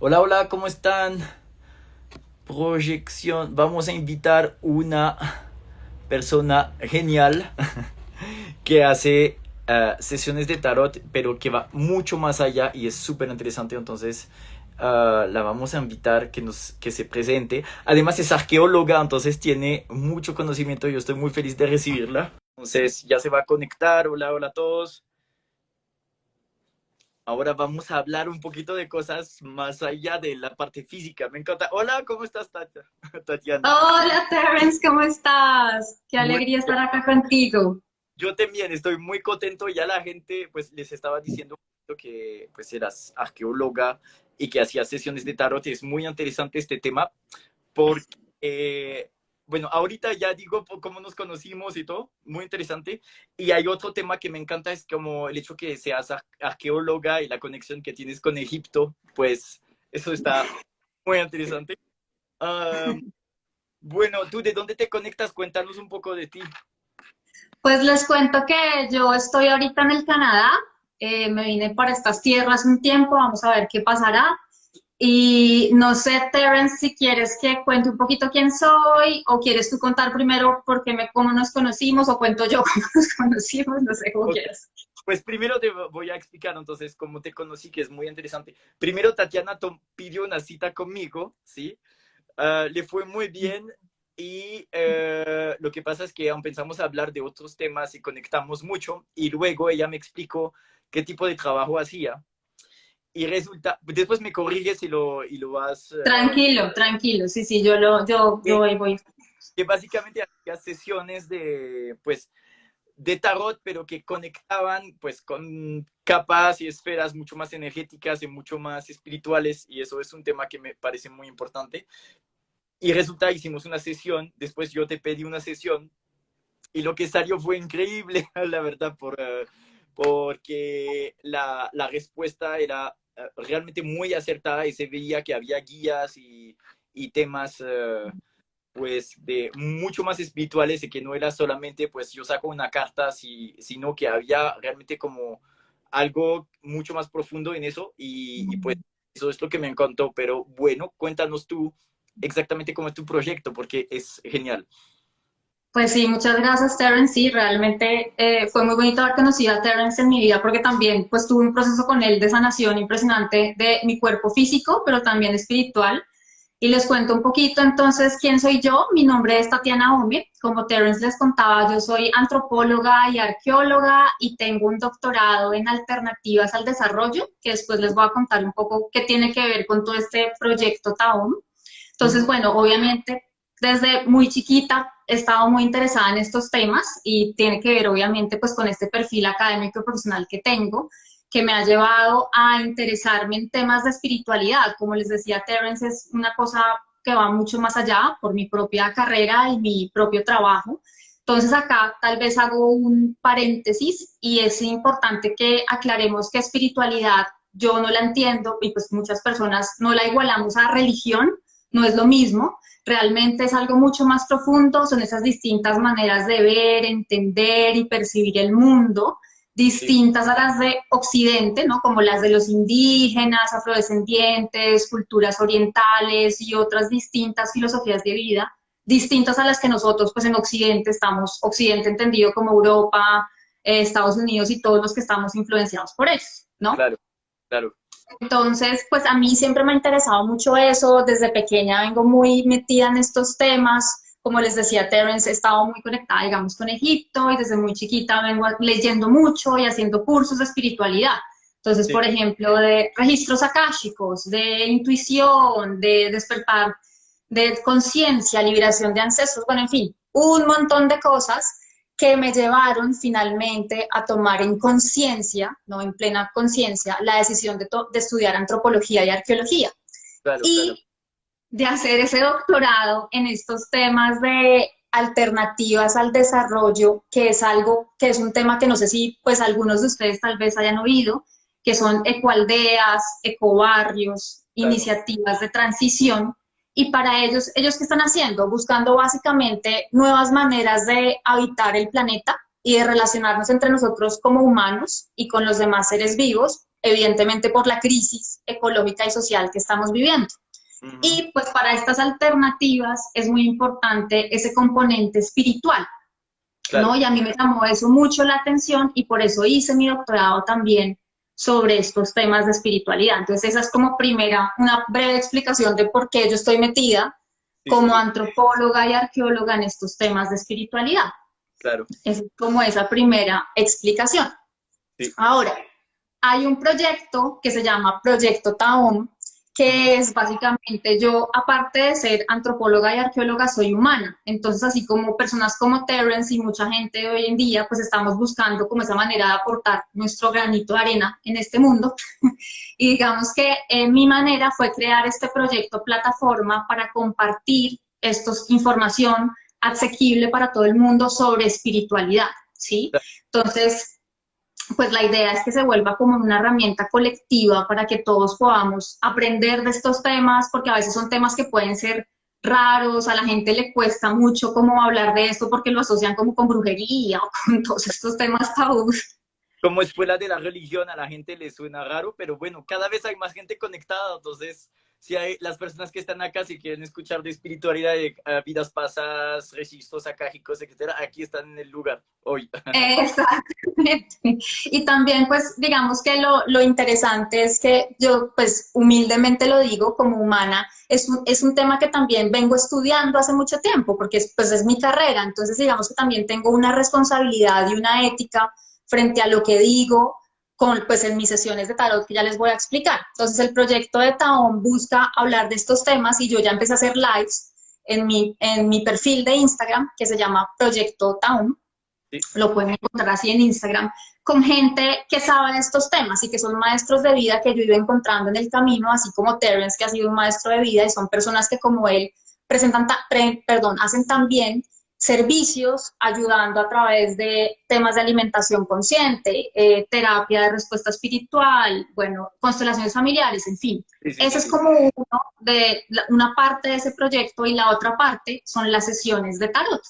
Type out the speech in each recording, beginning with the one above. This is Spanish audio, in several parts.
Hola, hola, ¿cómo están? Proyección. Vamos a invitar una persona genial que hace sesiones de tarot, pero que va mucho más allá y es súper interesante. Entonces, la vamos a invitar que se presente. Además, es arqueóloga, entonces tiene mucho conocimiento. Yo estoy muy feliz de recibirla. Entonces, ya se va a conectar. Hola, hola a todos. Ahora vamos a hablar un poquito de cosas más allá de la parte física. Me encanta. Hola, ¿cómo estás, Tatiana? Hola Terence, ¿cómo estás? Qué Muy alegría bien. estar acá contigo. Yo también estoy muy contento. Ya la gente, pues, les estaba diciendo que, pues, eras arqueóloga y que hacías sesiones de tarot. Es muy interesante este tema porque, bueno, ahorita ya digo cómo nos conocimos y todo, muy interesante. Y hay otro tema que me encanta, es como el hecho que seas arqueóloga y la conexión que tienes con Egipto, pues eso está muy interesante. Um, bueno, ¿tú de dónde te conectas? Cuéntanos un poco de ti. Pues les cuento que yo estoy ahorita en el Canadá, me vine para estas tierras un tiempo, vamos a ver qué pasará. Y no sé, Terence, si quieres que cuente un poquito quién soy o quieres tú contar primero cómo nos conocimos o cuento yo cómo nos conocimos, no sé cómo Ok, quieras. pues primero te voy a explicar entonces cómo te conocí, que es muy interesante. Primero Tatiana pidió una cita conmigo, ¿sí? Le fue muy bien y lo que pasa es que empezamos a hablar de otros temas y conectamos mucho y luego ella me explicó qué tipo de trabajo hacía y resulta, después me corriges y lo vas, Tranquilo, tranquilo, sí, sí, yo que, voy. que básicamente hacía sesiones de, pues, de tarot, pero que conectaban pues con capas y esferas mucho más energéticas y mucho más espirituales y eso es un tema que me parece muy importante. Y resulta, hicimos una sesión, después yo te pedí una sesión y lo que salió fue increíble, la verdad, porque la respuesta era realmente muy acertada y se veía que había guías y temas pues de mucho más espirituales y que no era solamente pues yo saco una carta, sino que había realmente como algo mucho más profundo en eso y pues eso es lo que me encantó. Pero bueno, cuéntanos tú exactamente cómo es tu proyecto porque es genial. Pues sí, muchas gracias, Terence. Sí, realmente fue muy bonito haber conocido a Terence en mi vida porque también pues tuve un proceso con él de sanación impresionante de mi cuerpo físico, pero también espiritual. Y les cuento un poquito entonces quién soy yo. Mi nombre es Tatiana Ome. Como Terence les contaba, yo soy antropóloga y arqueóloga y tengo un doctorado en alternativas al desarrollo, que después les voy a contar un poco qué tiene que ver con todo este proyecto Taom. Entonces, Ujú. bueno, obviamente desde muy chiquita he estado muy interesada en estos temas y tiene que ver obviamente pues con este perfil académico y profesional que tengo, que me ha llevado a interesarme en temas de espiritualidad. Como les decía Terence, es una cosa que va mucho más allá por mi propia carrera y mi propio trabajo. Entonces acá tal vez hago un paréntesis y es importante que aclaremos que espiritualidad yo no la entiendo y pues muchas personas no la igualamos a religión, no es lo mismo, realmente es algo mucho más profundo, son esas distintas maneras de ver, entender y percibir el mundo, Sí, distintas a las de Occidente, ¿no? Como las de los indígenas, afrodescendientes, culturas orientales y otras distintas filosofías de vida, distintas a las que nosotros pues en Occidente estamos, Occidente entendido como Europa, Estados Unidos y todos los que estamos influenciados por eso, ¿no? claro, claro. Entonces, pues a mí siempre me ha interesado mucho eso, desde pequeña vengo muy metida en estos temas, como les decía Terence, he estado muy conectada, digamos, con Egipto y desde muy chiquita vengo leyendo mucho y haciendo cursos de espiritualidad. Entonces, Sí. por ejemplo, de registros akáshicos, de intuición, de despertar de conciencia, liberación de ancestros, bueno, en fin, un montón de cosas que me llevaron finalmente a tomar en conciencia, no en plena conciencia, la decisión de estudiar antropología y arqueología Claro, claro. y de hacer ese doctorado en estos temas de alternativas al desarrollo, que es algo, que es un tema que no sé si pues algunos de ustedes tal vez hayan oído, que son ecoaldeas, ecobarrios, Claro. iniciativas de transición. Y para ellos, ¿ellos qué están haciendo? Buscando básicamente nuevas maneras de habitar el planeta y de relacionarnos entre nosotros como humanos y con los demás seres vivos evidentemente por la crisis ecológica y social que estamos viviendo. Y pues para estas alternativas es muy importante ese componente espiritual, Claro. ¿no? Y a mí me llamó eso mucho la atención y por eso hice mi doctorado también sobre estos temas de espiritualidad. Entonces esa es como primera, una breve explicación de por qué yo estoy metida Sí, como sí, antropóloga y arqueóloga en estos temas de espiritualidad. claro. Es como esa primera explicación. Sí. Ahora, hay un proyecto que se llama Proyecto Taom, Ujú. que es básicamente yo, aparte de ser antropóloga y arqueóloga, soy humana. Entonces, así como personas como Terence y mucha gente hoy en día, pues estamos buscando como esa manera de aportar nuestro granito de arena en este mundo. Y digamos que mi manera fue crear este proyecto plataforma para compartir información asequible para todo el mundo sobre espiritualidad, ¿sí? Entonces, pues la idea es que se vuelva como una herramienta colectiva para que todos podamos aprender de estos temas, porque a veces son temas que pueden ser raros, a la gente le cuesta mucho como hablar de esto porque lo asocian como con brujería o con todos estos temas tabús. Como escuela de la religión a la gente le suena raro, pero bueno, cada vez hay más gente conectada, entonces si hay las personas que están acá, si quieren escuchar de espiritualidad, de vidas pasadas, registros akáshicos, etcétera, aquí están en el lugar hoy. Exactamente. Y también, pues, digamos que lo interesante es que yo, pues, humildemente lo digo como humana, es un tema que también vengo estudiando hace mucho tiempo, porque pues, es mi carrera, entonces digamos que también tengo una responsabilidad y una ética frente a lo que digo con, pues, en mis sesiones de tarot que ya les voy a explicar. Entonces, el proyecto de Taom busca hablar de estos temas y yo ya empecé a hacer lives en mi perfil de Instagram, que se llama Proyecto Taom. Sí. Lo pueden encontrar así en Instagram, con gente que sabe de estos temas y que son maestros de vida que yo he ido encontrando en el camino, así como Terence, que ha sido un maestro de vida, y son personas que como él hacen también servicios ayudando a través de temas de alimentación consciente, terapia de respuesta espiritual, bueno, constelaciones familiares, en fin. Sí, sí, Ese sí, es sí. como una parte de ese proyecto y la otra parte son las sesiones de tarot,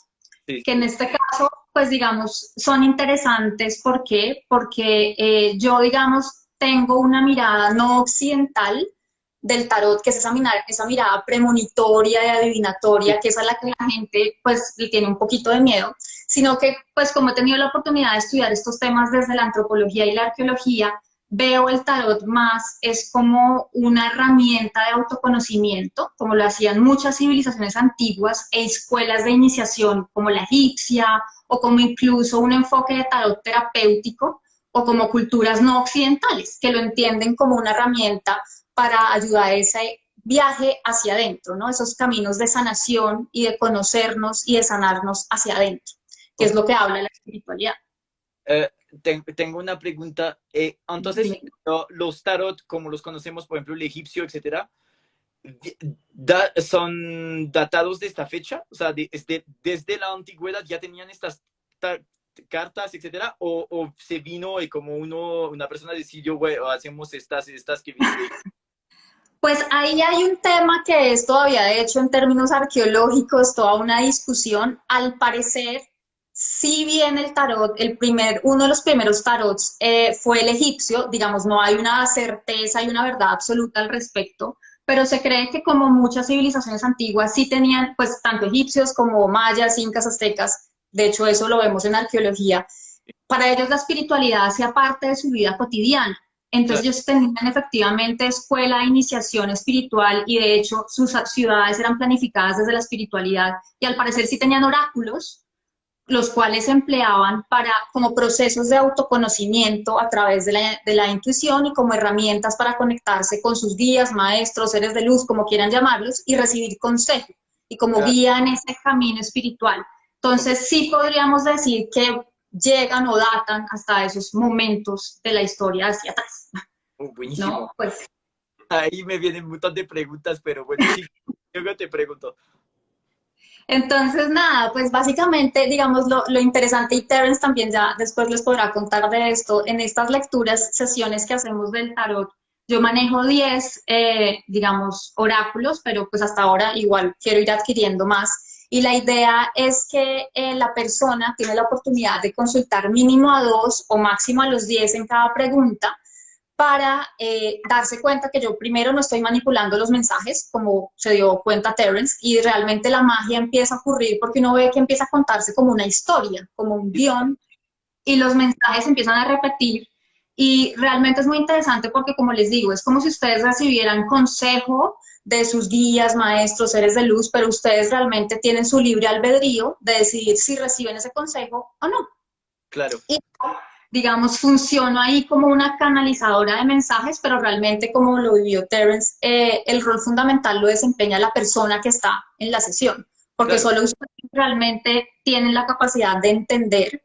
Sí, que en sí. este caso, pues digamos, son interesantes. ¿Por qué? Porque yo, digamos, tengo una mirada no occidental del tarot, que es esa mirada premonitoria y adivinatoria, que es a la que la gente pues le tiene un poquito de miedo, sino que pues como he tenido la oportunidad de estudiar estos temas desde la antropología y la arqueología, veo el tarot más es como una herramienta de autoconocimiento, como lo hacían muchas civilizaciones antiguas e escuelas de iniciación como la egipcia, o como incluso un enfoque de tarot terapéutico, o como culturas no occidentales, que lo entienden como una herramienta para ayudar a ese viaje hacia adentro, ¿no? Esos caminos de sanación y de conocernos y de sanarnos hacia adentro, que es Ok. lo que habla la espiritualidad. Eh, tengo una pregunta. Entonces, Dime. los tarot, como los conocemos, por ejemplo, el egipcio, etcétera, son datados de esta fecha, o sea, desde la antigüedad ya tenían estas cartas, etcétera, o se vino y como una persona decidió, güey, hacemos estas que vienen de... Pues ahí hay un tema que es todavía, de hecho, en términos arqueológicos, toda una discusión. Al parecer, si bien el tarot, uno de los primeros tarots fue el egipcio, digamos, no hay una certeza y una verdad absoluta al respecto, pero se cree que como muchas civilizaciones antiguas sí tenían, pues tanto egipcios como mayas, incas, aztecas, de hecho eso lo vemos en arqueología, para ellos la espiritualidad hacía parte de su vida cotidiana. Entonces Claro, ellos tenían efectivamente escuela de iniciación espiritual y de hecho sus ciudades eran planificadas desde la espiritualidad y al parecer sí tenían oráculos, los cuales se empleaban para, como procesos de autoconocimiento a través de la intuición y como herramientas para conectarse con sus guías, maestros, seres de luz, como quieran llamarlos, y recibir consejo y como claro. guía en ese camino espiritual. Ok. Entonces sí podríamos decir que llegan o datan hasta esos momentos de la historia hacia atrás, ¿no? Buenísimo. Pues Ahí me vienen un montón de preguntas, pero bueno, sí, yo te pregunto. entonces, nada, pues básicamente, digamos, lo interesante, y Terence también ya después les podrá contar de esto, en estas lecturas, sesiones que hacemos del tarot, yo manejo 10, digamos, oráculos, pero pues hasta ahora igual quiero ir adquiriendo más. Y la idea es que la persona tiene la oportunidad de consultar mínimo a 2 o máximo a los 10 en cada pregunta, para darse cuenta que yo primero no estoy manipulando los mensajes, como se dio cuenta Terence, y realmente la magia empieza a ocurrir porque uno ve que empieza a contarse como una historia, como un guión, y los mensajes empiezan a repetir. Y realmente es muy interesante porque, como les digo, es como si ustedes recibieran consejo de sus guías, maestros, seres de luz, pero ustedes realmente tienen su libre albedrío de decidir si reciben ese consejo o no. Claro, Y, digamos, funciono ahí como una canalizadora de mensajes, pero realmente, como lo vivió Terence, el rol fundamental lo desempeña la persona que está en la sesión, porque claro, solo ustedes realmente tienen la capacidad de entender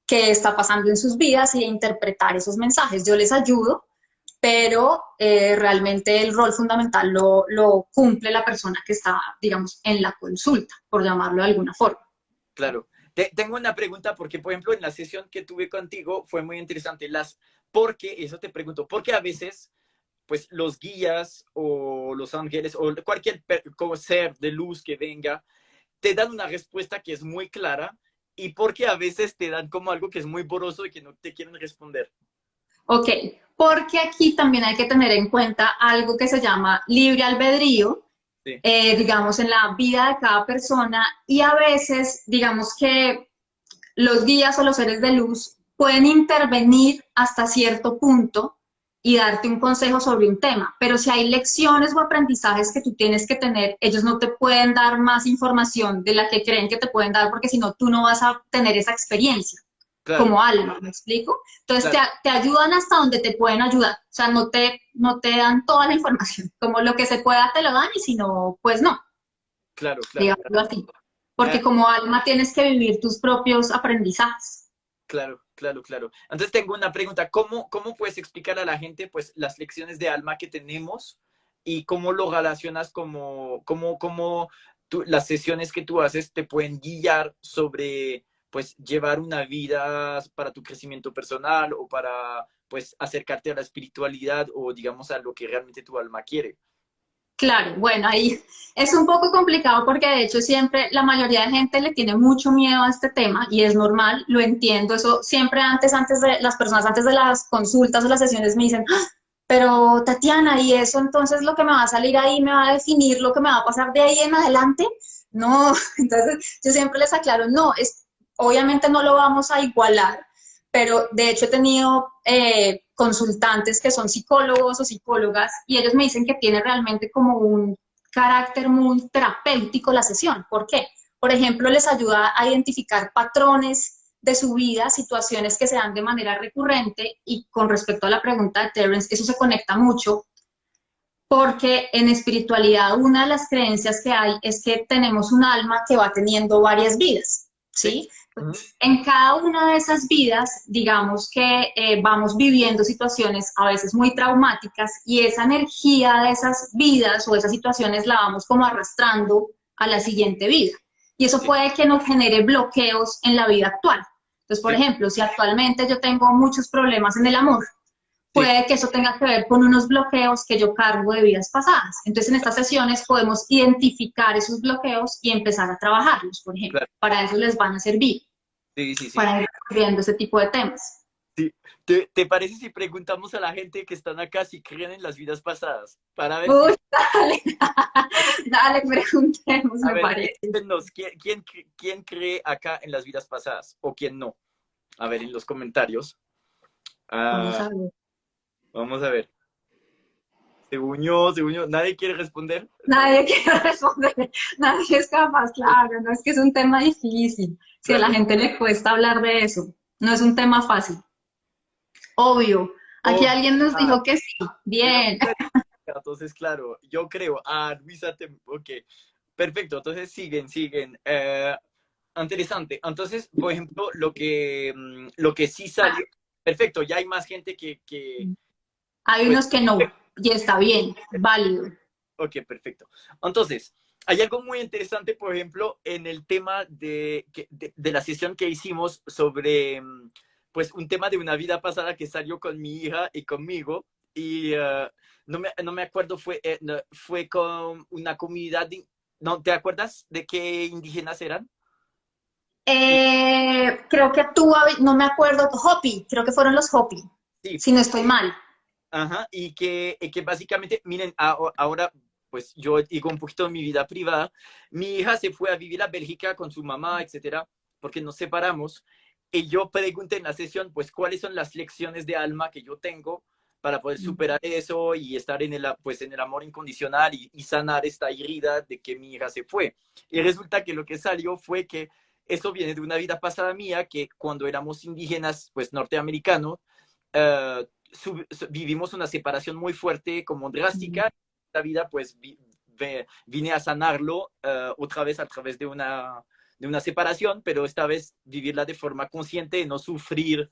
qué está pasando en sus vidas y de interpretar esos mensajes. Yo les ayudo, pero realmente el rol fundamental lo cumple la persona que está, digamos, en la consulta, por llamarlo de alguna forma. claro. Tengo una pregunta porque, por ejemplo, en la sesión que tuve contigo fue muy interesante. Porque, eso te pregunto, porque a veces, pues, los guías o los ángeles o cualquier como ser de luz que venga, te dan una respuesta que es muy clara y porque a veces te dan como algo que es muy borroso y que no te quieren responder. Ok, porque aquí también hay que tener en cuenta algo que se llama libre albedrío, Sí, digamos, en la vida de cada persona, y a veces, digamos que los guías o los seres de luz pueden intervenir hasta cierto punto y darte un consejo sobre un tema, pero si hay lecciones o aprendizajes que tú tienes que tener, ellos no te pueden dar más información de la que creen que te pueden dar, porque si no, tú no vas a tener esa experiencia claro, como alma, ¿me explico? Entonces claro, te ayudan hasta donde te pueden ayudar, o sea, no te dan toda la información, como lo que se pueda te lo dan y si no, pues no, claro, claro, digámoslo claro. así. Porque Eh, como alma tienes que vivir tus propios aprendizajes. Claro, claro, claro. Entonces tengo una pregunta. ¿Cómo puedes explicar a la gente pues las lecciones de alma que tenemos y cómo lo relacionas como las sesiones que tú haces te pueden guiar sobre pues llevar una vida para tu crecimiento personal o para pues acercarte a la espiritualidad o digamos a lo que realmente tu alma quiere? Claro, bueno, ahí es un poco complicado porque de hecho siempre la mayoría de gente le tiene mucho miedo a este tema y es normal, lo entiendo, eso siempre antes de las personas, antes de las consultas o las sesiones me dicen, "Ah, pero Tatiana, ¿y eso entonces lo que me va a salir ahí me va a definir lo que me va a pasar de ahí en adelante? No, entonces yo siempre les aclaro, no, obviamente no lo vamos a igualar, pero de hecho he tenido consultantes que son psicólogos o psicólogas y ellos me dicen que tiene realmente como un carácter muy terapéutico la sesión. ¿Por qué? Por ejemplo, les ayuda a identificar patrones de su vida, situaciones que se dan de manera recurrente y con respecto a la pregunta de Terence, eso se conecta mucho porque en espiritualidad una de las creencias que hay es que tenemos un alma que va teniendo varias vidas, Sí. ¿sí? Ujú. En cada una de esas vidas, digamos que vamos viviendo situaciones a veces muy traumáticas y esa energía de esas vidas o esas situaciones la vamos como arrastrando a la siguiente vida. Y eso Sí, puede que nos genere bloqueos en la vida actual. Entonces, por sí, ejemplo, si actualmente yo tengo muchos problemas en el amor, sí, puede que eso tenga que ver con unos bloqueos que yo cargo de vidas pasadas. Entonces, en estas sesiones podemos identificar esos bloqueos y empezar a trabajarlos, por ejemplo. claro. Para eso les van a servir, Sí, sí, sí. para ir viendo ese tipo de temas. Sí. ¿Te parece si preguntamos a la gente que están acá si creen en las vidas pasadas? Para ver si Uy, dale, dale, preguntemos, a me ver, parece. díganos, ¿quién cree acá en las vidas pasadas o quién no? A ver, en los comentarios. Vamos Ah, a ver. vamos a ver. Según yo, ¿nadie quiere responder? Nadie quiere responder, nadie es capaz, claro, no es que es un tema difícil, si a la Claro. gente le cuesta hablar de eso, no es un tema fácil. Obvio, aquí Oh, alguien nos ah, dijo que sí, veo bien. mucha chica, entonces, claro, yo creo. Luisa, ok. Perfecto, entonces siguen. Interesante. Entonces, por ejemplo, lo que sí salió. Perfecto, ya hay más gente que Hay pues, unos que no, y está bien, válido. ok, perfecto. Entonces, hay algo muy interesante, por ejemplo, en el tema de la sesión que hicimos sobre, pues, un tema de una vida pasada que salió con mi hija y conmigo. Y no me acuerdo, no, fue con una comunidad, ¿no? ¿Te acuerdas de qué indígenas eran? Y, Creo que tú, no me acuerdo, Hopi, creo que fueron los Hopi, sí, si no estoy mal. Ajá, y que básicamente, miren, ahora pues yo digo un poquito de mi vida privada. Mi hija se fue a vivir a Bélgica con su mamá, etcétera, porque nos separamos. Y yo pregunté en la sesión, pues, cuáles son las lecciones de alma que yo tengo para poder superar eso y estar en pues, en el amor incondicional y sanar esta herida de que mi hija se fue. Y resulta que lo que salió fue que eso viene de una vida pasada mía, que cuando éramos indígenas, pues, norteamericanos, uh, vivimos una separación muy fuerte, como drástica. La vida, pues, vine a sanarlo otra vez a través de una separación, pero esta vez vivirla de forma consciente, no sufrir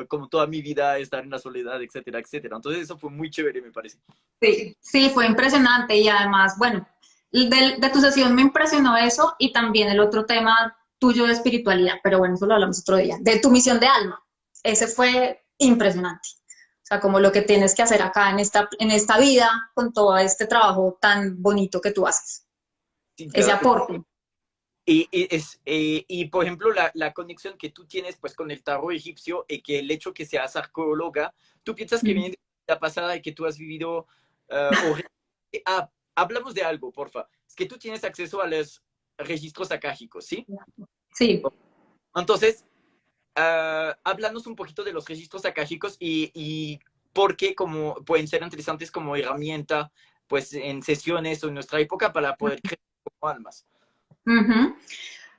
como toda mi vida, estar en la soledad, etcétera, etcétera. Entonces eso fue muy chévere, me parece. Sí, sí, fue impresionante y además, bueno, de tu sesión me impresionó eso y también el otro tema tuyo de espiritualidad, pero bueno, eso lo hablamos otro día, de tu misión de alma. Ese fue impresionante. O sea, como lo que tienes que hacer acá en esta vida con todo este trabajo tan bonito que tú haces. Sí, Ese claro. aporte. Y por ejemplo, la conexión que tú tienes pues con el tarot egipcio y que el hecho que seas arqueóloga, ¿tú piensas que viene de la pasada y que tú has vivido hablamos de algo, porfa. Es que tú tienes acceso a los registros akáshicos, ¿sí? Sí. Entonces, háblanos un poquito de los registros akáshicos y por qué como, pueden ser interesantes como herramienta pues en sesiones o en nuestra época para poder crecer como almas.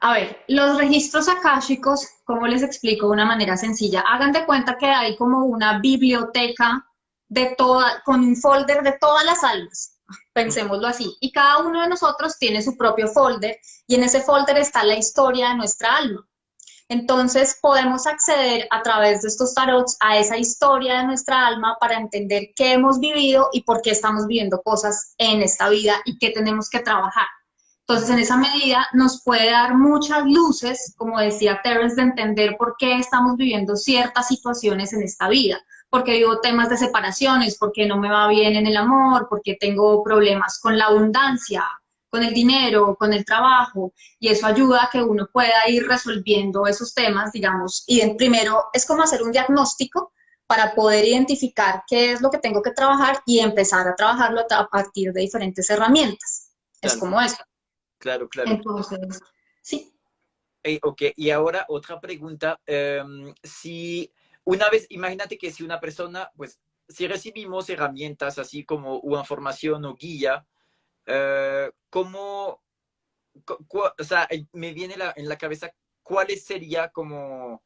A ver, los registros akáshicos, ¿cómo les explico de una manera sencilla? Hagan de cuenta que hay como una biblioteca con un folder de todas las almas, pensémoslo así, y cada uno de nosotros tiene su propio folder y en ese folder está la historia de nuestra alma. Entonces podemos acceder a través de estos tarots a esa historia de nuestra alma para entender qué hemos vivido y por qué estamos viviendo cosas en esta vida y qué tenemos que trabajar. Entonces, en esa medida nos puede dar muchas luces, como decía Terence, de entender por qué estamos viviendo ciertas situaciones en esta vida, porque vivo temas de separaciones, porque no me va bien en el amor, porque tengo problemas con la abundancia, con el dinero, con el trabajo, y eso ayuda a que uno pueda ir resolviendo esos temas, digamos, y primero es como hacer un diagnóstico para poder identificar qué es lo que tengo que trabajar y empezar a trabajarlo a partir de diferentes herramientas. Es Claro, como eso. claro, claro. Entonces, sí. Ok, y ahora otra pregunta. Si una vez, imagínate que si una persona, pues, si recibimos herramientas así como una información o guía, ¿cómo, o sea, me viene en la cabeza cuáles sería como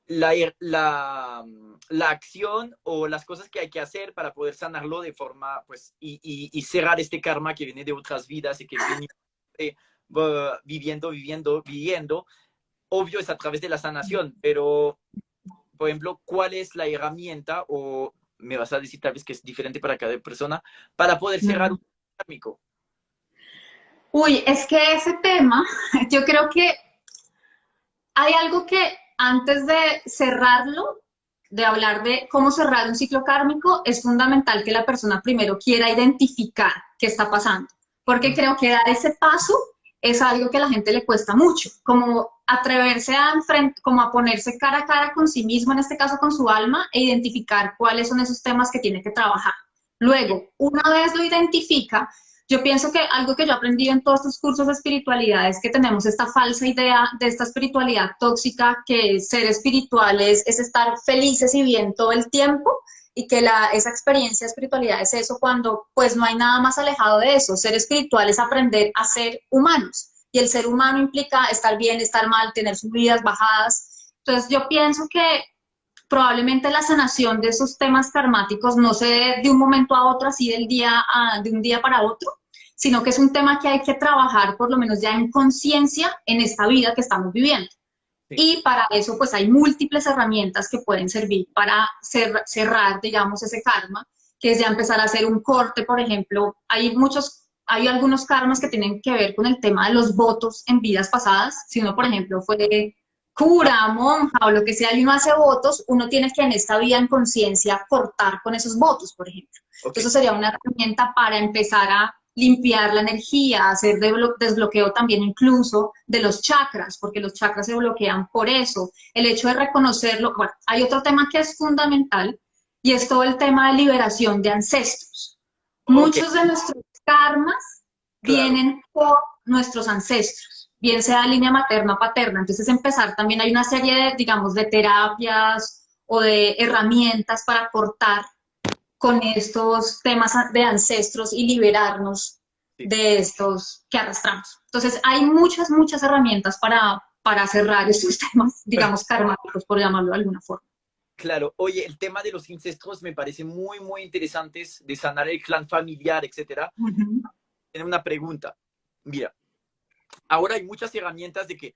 la, la acción o las cosas que hay que hacer para poder sanarlo de forma, pues, y cerrar este karma que viene de otras vidas y que viene viviendo. Obvio es a través de la sanación, pero, por ejemplo, ¿cuál es la herramienta o me vas a decir tal vez que es diferente para cada persona para poder cerrar un kármico? Uy, es que ese tema, yo creo que hay algo que antes de cerrarlo, de hablar de cómo cerrar un ciclo kármico, es fundamental que la persona primero quiera identificar qué está pasando, porque creo que dar ese paso es algo que a la gente le cuesta mucho, como atreverse como a ponerse cara a cara con sí mismo, en este caso con su alma, e identificar cuáles son esos temas que tiene que trabajar. Luego, una vez lo identifica, yo pienso que algo que yo aprendí en todos estos cursos de espiritualidad es que tenemos esta falsa idea de esta espiritualidad tóxica, que ser espiritual es estar felices y bien todo el tiempo, y que esa experiencia de espiritualidad es eso cuando pues no hay nada más alejado de eso. Ser espiritual es aprender a ser humanos, y el ser humano implica estar bien, estar mal, tener subidas, bajadas. Entonces yo pienso que probablemente la sanación de esos temas karmáticos no se dé de un momento a otro, así de un día para otro, sino que es un tema que hay que trabajar por lo menos ya en conciencia en esta vida que estamos viviendo. Sí. Y para eso pues hay múltiples herramientas que pueden servir para cerrar, digamos, ese karma, que es ya empezar a hacer un corte, por ejemplo. Hay algunos karmas que tienen que ver con el tema de los votos en vidas pasadas. Si uno, por ejemplo, fue cura, monja o lo que sea, y uno hace votos, uno tiene que en esta vida en conciencia cortar con esos votos, por ejemplo. Okay. Eso sería una herramienta para empezar a limpiar la energía, hacer desbloqueo también incluso de los chakras, porque los chakras se bloquean por eso. El hecho de reconocerlo, bueno, hay otro tema que es fundamental, y es todo el tema de liberación de ancestros. Ok, Muchos de nuestros karmas claro. vienen por nuestros ancestros, bien sea línea materna o paterna. Entonces, empezar también hay una serie de, digamos, de terapias o de herramientas para cortar con estos temas de ancestros y liberarnos Sí. de estos que arrastramos. Entonces, hay muchas, muchas herramientas para cerrar estos temas, digamos, karmáticos, por llamarlo de alguna forma. Claro, oye, el tema de los ancestros me parece muy, muy interesantes de sanar el clan familiar, etcétera. Uh -huh. Tengo una pregunta. Mira, ahora hay muchas herramientas de que,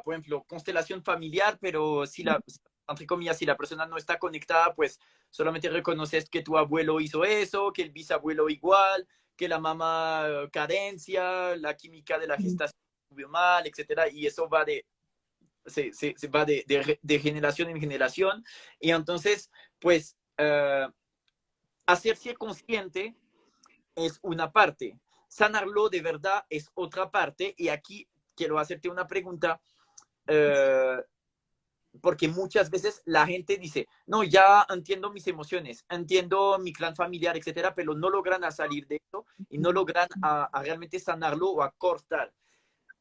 por ejemplo, constelación familiar, pero si la, entre comillas, si la persona no está conectada, pues solamente reconoces que tu abuelo hizo eso, que el bisabuelo igual, que la mamá carencia, la química de la gestación estuvo mal, etcétera, y eso va se va de generación en generación, y entonces, pues, hacerse consciente es una parte, sanarlo de verdad es otra parte, y aquí quiero hacerte una pregunta, eh, porque muchas veces la gente dice, no, ya entiendo mis emociones, entiendo mi clan familiar, etcétera, pero no logran a salir de eso y no logran a realmente sanarlo o a cortar.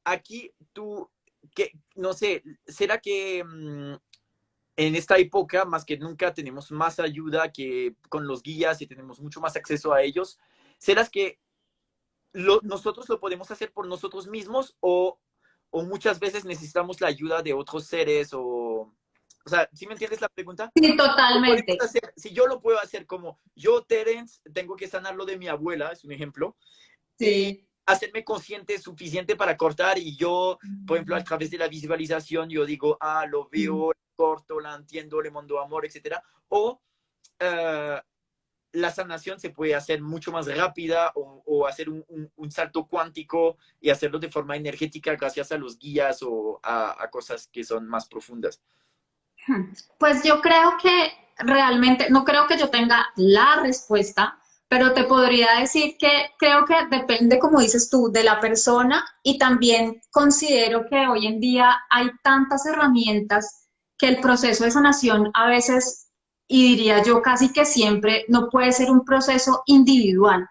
Aquí tú, que, no sé, ¿será que en esta época más que nunca tenemos más ayuda que con los guías y tenemos mucho más acceso a ellos? ¿Será que nosotros lo podemos hacer por nosotros mismos o muchas veces necesitamos la ayuda de otros seres o sea, ¿sí me entiendes la pregunta? Sí, Lo podemos totalmente. hacer, si yo lo puedo hacer como yo, Terence, tengo que sanar lo de mi abuela, es un ejemplo, y Sí. hacerme consciente suficiente para cortar y yo, por ejemplo, a través de la visualización, yo digo, lo veo, corto, la entiendo, le mando amor, etcétera. O uh, la sanación se puede hacer mucho más rápida o hacer un salto cuántico y hacerlo de forma energética gracias a los guías o a cosas que son más profundas. Pues yo creo que realmente, no creo que yo tenga la respuesta, pero te podría decir que creo que depende, como dices tú, de la persona y también considero que hoy en día hay tantas herramientas que el proceso de sanación a veces, y diría yo casi que siempre, no puede ser un proceso individual.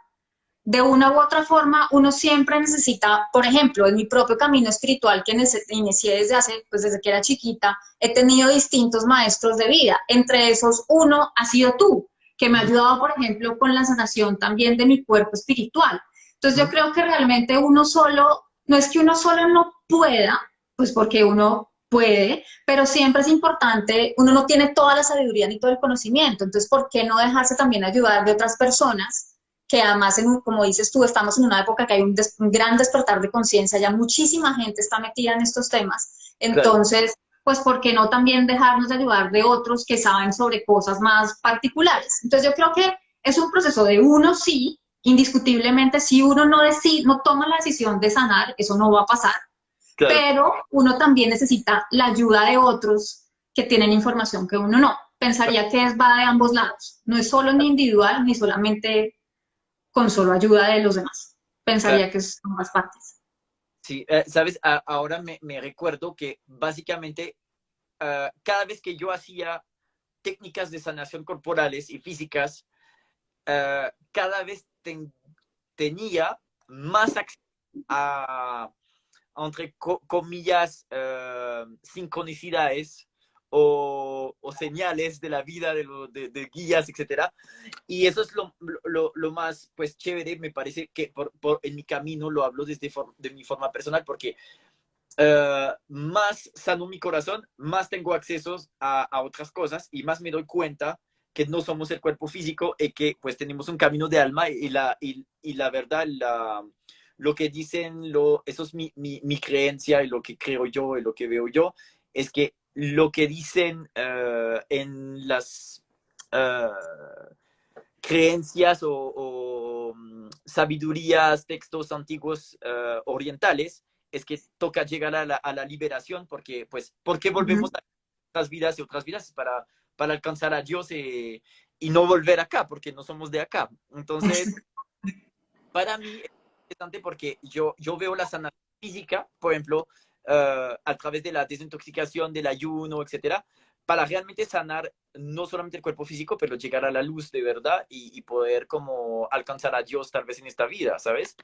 De una u otra forma, uno siempre necesita, por ejemplo, en mi propio camino espiritual que inicié desde pues desde que era chiquita, he tenido distintos maestros de vida. Entre esos, uno ha sido tú, que me ha ayudado, por ejemplo, con la sanación también de mi cuerpo espiritual. Entonces, yo creo que realmente uno solo, no es que uno solo no pueda, pues porque uno puede, pero siempre es importante, uno no tiene toda la sabiduría ni todo el conocimiento, entonces, ¿por qué no dejarse también ayudar de otras personas? Que además, como dices tú, estamos en una época que hay un gran despertar de conciencia, ya muchísima gente está metida en estos temas, Claro, entonces, pues, ¿por qué no también dejarnos de ayudar de otros que saben sobre cosas más particulares? Entonces, yo creo que es un proceso de uno, sí, indiscutiblemente, si uno no, no toma la decisión de sanar, eso no va a pasar, claro. pero uno también necesita la ayuda de otros que tienen información que uno no. Pensaría que va de ambos lados, no es solo ni individual ni solamente con solo ayuda de los demás. Claro. Pensaría que son ambas partes. Sí, sabes, ahora me recuerdo que básicamente cada vez que yo hacía técnicas de sanación corporales y físicas, cada vez tenía más acceso a, entre comillas, sincronicidades o señales de la vida de guías, etcétera. Y eso es lo más, pues, chévere, me parece que en mi camino lo hablo desde de mi forma personal, porque más sano mi corazón, más tengo accesos a otras cosas y más me doy cuenta que no somos el cuerpo físico y que pues tenemos un camino de alma y la verdad, lo que dicen, eso es mi creencia y lo que creo yo y lo que veo yo, es que lo que dicen en las creencias o sabidurías, textos antiguos orientales, es que toca llegar a la liberación porque, pues, ¿por qué Uh volvemos -huh. a otras vidas y otras vidas? Para alcanzar a Dios y no volver acá, porque no somos de acá. Entonces, para mí es interesante porque yo veo la sanación física, por ejemplo, a través de la desintoxicación, del ayuno, etcétera, para realmente sanar no solamente el cuerpo físico, pero llegar a la luz de verdad y poder como alcanzar a Dios tal vez en esta vida, ¿sabes?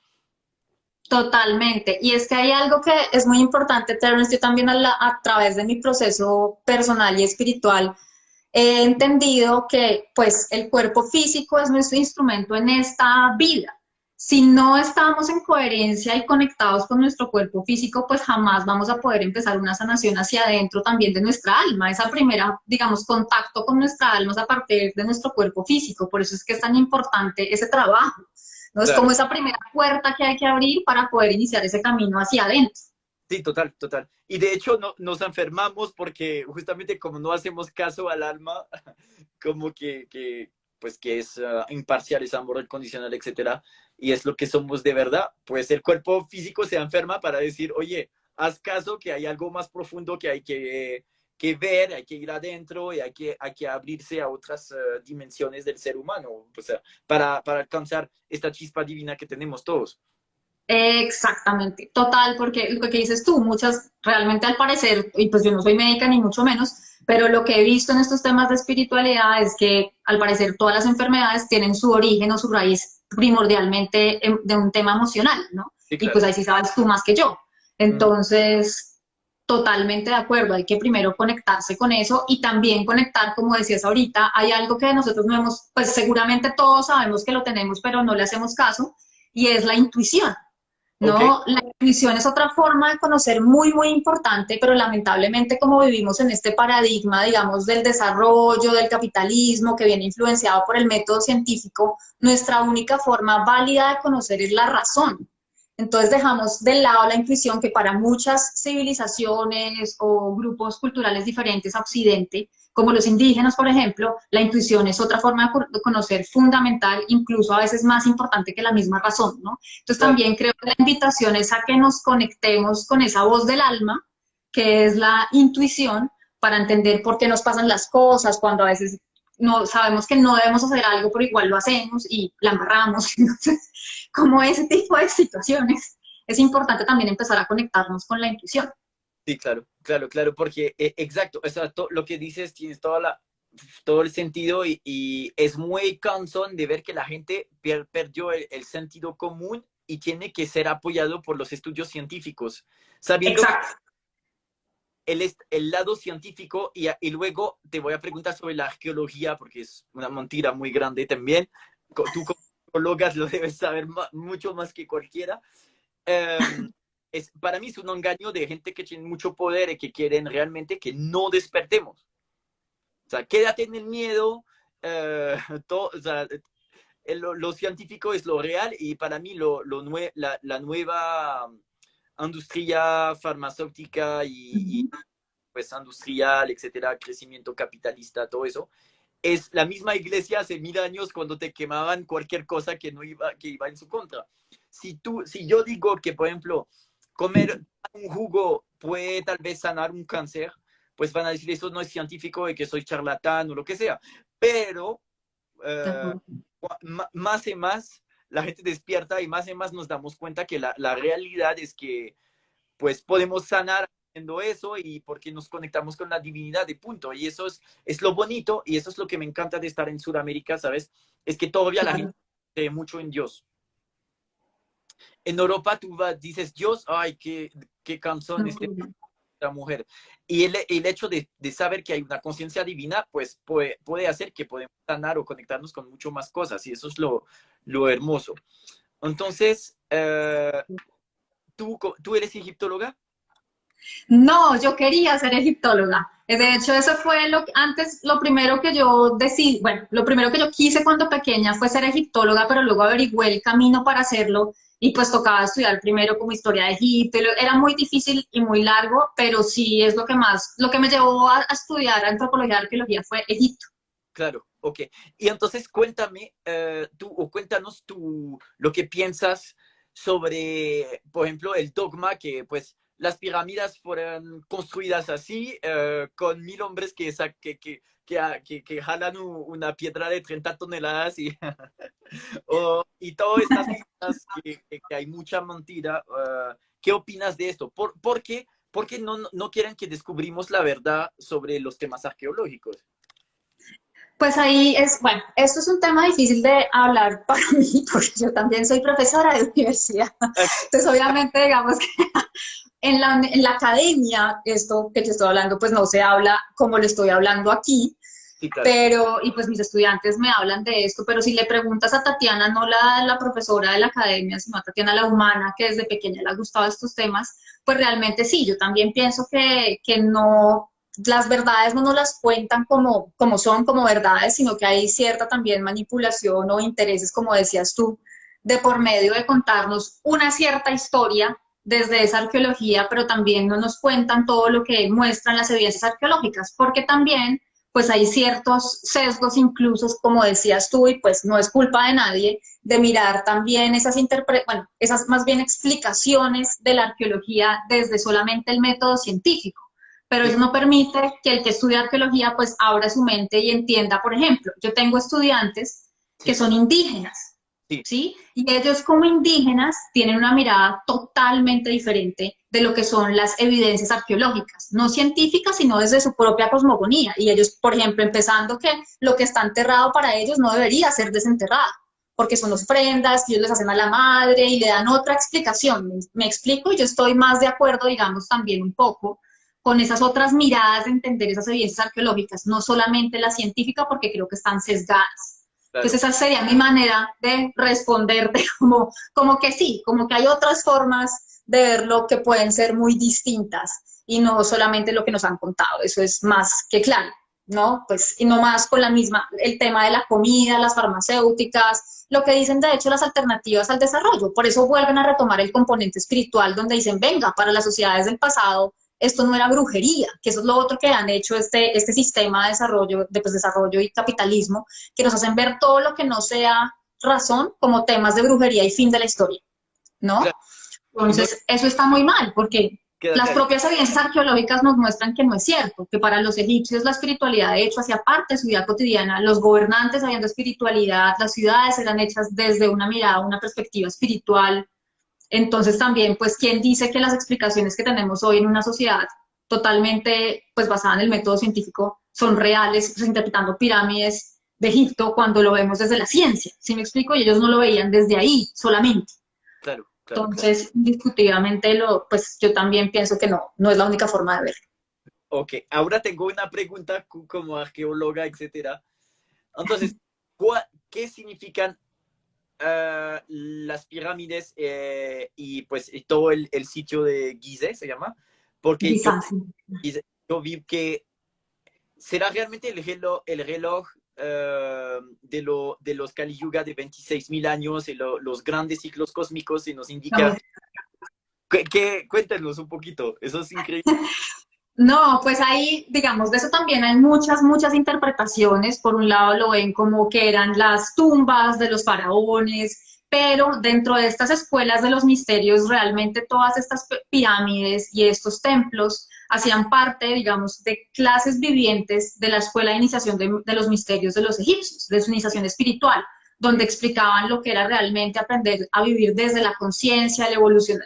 Totalmente. Y es que hay algo que es muy importante, Terence, yo también a través de mi proceso personal y espiritual he entendido que pues el cuerpo físico es nuestro instrumento en esta vida. Si no estamos en coherencia y conectados con nuestro cuerpo físico, pues jamás vamos a poder empezar una sanación hacia adentro también de nuestra alma. Esa primera, digamos, contacto con nuestra alma es a partir de nuestro cuerpo físico. Por eso es que es tan importante ese trabajo, ¿no? Es como Claro. esa primera puerta que hay que abrir para poder iniciar ese camino hacia adentro. Sí, total, total. Y de hecho no, nos enfermamos porque justamente como no hacemos caso al alma, como pues que es imparcial, es amor incondicional, etcétera, y es lo que somos de verdad, pues el cuerpo físico se enferma para decir, oye, haz caso que hay algo más profundo que hay que ver, hay que ir adentro y hay que abrirse a otras dimensiones del ser humano, o sea, para alcanzar esta chispa divina que tenemos todos. Exactamente, total, porque lo que dices tú, muchas, realmente al parecer, y pues yo no soy médica ni mucho menos, pero lo que he visto en estos temas de espiritualidad es que al parecer todas las enfermedades tienen su origen o su raíz primordialmente de un tema emocional, ¿no? Sí, Y pues claro. ahí sí sabes tú más que yo. Ujú. Entonces, totalmente de acuerdo, hay que primero conectarse con eso y también conectar, como decías ahorita, hay algo que nosotros no hemos, pues seguramente todos sabemos que lo tenemos, pero no le hacemos caso, y es la intuición. Ok, ¿No? La intuición es otra forma de conocer muy, muy importante, pero lamentablemente como vivimos en este paradigma, digamos, del desarrollo, del capitalismo, que viene influenciado por el método científico, nuestra única forma válida de conocer es la razón. Entonces dejamos de lado la intuición que para muchas civilizaciones o grupos culturales diferentes a Occidente, como los indígenas, por ejemplo, la intuición es otra forma de conocer fundamental, incluso a veces más importante que la misma razón, ¿no? Entonces claro. también creo que la invitación es a que nos conectemos con esa voz del alma, que es la intuición, para entender por qué nos pasan las cosas, cuando a veces no sabemos que no debemos hacer algo, pero igual lo hacemos y la amarramos. Entonces, como ese tipo de situaciones, es importante también empezar a conectarnos con la intuición. Sí, claro, claro, claro, porque exacto, o sea, lo que dices tienes todo el sentido y es muy cansón de ver que la gente perdió el sentido común y tiene que ser apoyado por los estudios científicos, sabiendo que Exacto. el lado científico y luego te voy a preguntar sobre la arqueología porque es una mentira muy grande también. Tú como arqueóloga lo debes saber mucho más que cualquiera. Um, para mí es un engaño de gente que tiene mucho poder y que quieren realmente que no despertemos. O sea, quédate en el miedo, o sea, lo científico es lo real y para mí la nueva industria farmacéutica y pues industrial, etcétera, crecimiento capitalista, todo eso, es la misma iglesia hace 1000 años cuando te quemaban cualquier cosa que no iba, que iba en su contra. Si yo digo que, por ejemplo, comer un jugo puede tal vez sanar un cáncer, pues van a decir eso no es científico y que soy charlatán o lo que sea. Pero eh, más y más la gente despierta y más nos damos cuenta que la realidad es que pues podemos sanar haciendo eso y porque nos conectamos con la divinidad de punto. Y eso es lo bonito y eso es lo que me encanta de estar en Sudamérica, ¿sabes? Es que todavía la gente Claro. cree mucho en Dios. En Europa tú dices Dios, ay, qué cansón esta mujer. Y el hecho de saber que hay una conciencia divina, pues puede hacer que podemos sanar o conectarnos con mucho más cosas y eso es lo hermoso. Entonces, ¿tú eres egiptóloga? No, yo quería ser egiptóloga. De hecho, eso fue antes, lo primero que yo decidí, bueno, lo primero que yo quise cuando pequeña fue ser egiptóloga, pero luego averigüé el camino para hacerlo y pues tocaba estudiar primero como historia de Egipto. Era muy difícil y muy largo, pero sí es lo que más, lo que me llevó a estudiar antropología y arqueología fue Egipto. Claro, ok. Y entonces cuéntame, o cuéntanos lo que piensas sobre, por ejemplo, el dogma que pues las pirámides fueron construidas así, con 1000 hombres que jalan una piedra de 30 toneladas y todas estas cosas que hay mucha mentira. ¿Qué opinas de esto? ¿Por qué? ¿por qué no quieren que descubrimos la verdad sobre los temas arqueológicos? Pues ahí es, bueno, esto es un tema difícil de hablar para mí, porque yo también soy profesora de universidad. Entonces, obviamente, digamos que en la academia, esto que te estoy hablando, pues no se habla como lo estoy hablando aquí, Sí, claro. pero, y pues mis estudiantes me hablan de esto, pero si le preguntas a Tatiana, no la profesora de la academia, sino a Tatiana la humana, que desde pequeña le ha gustado estos temas, pues realmente sí, yo también pienso que no, las verdades no nos las cuentan como son, como verdades, sino que hay cierta también manipulación o intereses, como decías tú, de por medio de contarnos una cierta historia desde esa arqueología, pero también no nos cuentan todo lo que muestran las evidencias arqueológicas, porque también pues hay ciertos sesgos incluso, como decías tú, y pues no es culpa de nadie, de mirar también bueno, esas más bien explicaciones de la arqueología desde solamente el método científico. Pero Sí, eso no permite que el que estudia arqueología pues abra su mente y entienda, por ejemplo, yo tengo estudiantes que sí, son indígenas, sí, ¿sí? Y ellos como indígenas tienen una mirada totalmente diferente de lo que son las evidencias arqueológicas, no científicas, sino desde su propia cosmogonía. Y ellos, por ejemplo, empezando que lo que está enterrado para ellos no debería ser desenterrado, porque son ofrendas que ellos les hacen a la madre y le dan otra explicación. Me explico, y yo estoy más de acuerdo, digamos, también un poco con esas otras miradas de entender esas evidencias arqueológicas, no solamente la científica, porque creo que están sesgadas. claro. Entonces esa sería mi manera de responderte, como que sí, como que hay otras formas de verlo que pueden ser muy distintas y no solamente lo que nos han contado, eso es más que claro, ¿no? Pues y no más con la misma, el tema de la comida, las farmacéuticas, lo que dicen de hecho las alternativas al desarrollo, por eso vuelven a retomar el componente espiritual donde dicen, venga, para las sociedades del pasado esto no era brujería, que eso es lo otro que han hecho este sistema de desarrollo, de pues, desarrollo y capitalismo, que nos hacen ver todo lo que no sea razón como temas de brujería y fin de la historia, ¿no? Claro. Y no Entonces, eso está muy mal, porque queda las claro. propias evidencias arqueológicas nos muestran que no es cierto, que para los egipcios la espiritualidad de hecho hacía parte de su vida cotidiana, los gobernantes habiendo espiritualidad, las ciudades eran hechas desde una mirada, una perspectiva espiritual. Entonces también, pues, ¿quién dice que las explicaciones que tenemos hoy en una sociedad totalmente, pues, basada en el método científico son reales, pues, interpretando pirámides de Egipto cuando lo vemos desde la ciencia? ¿Sí me explico? Y ellos no lo veían desde ahí solamente. Claro, claro, claro. Entonces, discutivamente, pues, yo también pienso que no es la única forma de verlo. Ok, ahora tengo una pregunta como arqueóloga, etcétera. Entonces, ¿qué significan las pirámides y pues y todo el sitio de Gizeh se llama? Porque Quizás. yo vi que será realmente el reloj de los Kali Yuga de 26.000 años y los grandes ciclos cósmicos y nos indica. Cuéntenos un poquito, eso es increíble. No, pues ahí, digamos, de eso también hay muchas interpretaciones. Por un lado lo ven como que eran las tumbas de los faraones, pero dentro de estas escuelas de los misterios, realmente todas estas pirámides y estos templos hacían parte, digamos, de clases vivientes de la escuela de iniciación de los misterios de los egipcios, de su iniciación espiritual, donde explicaban lo que era realmente aprender a vivir desde la conciencia, la evolución,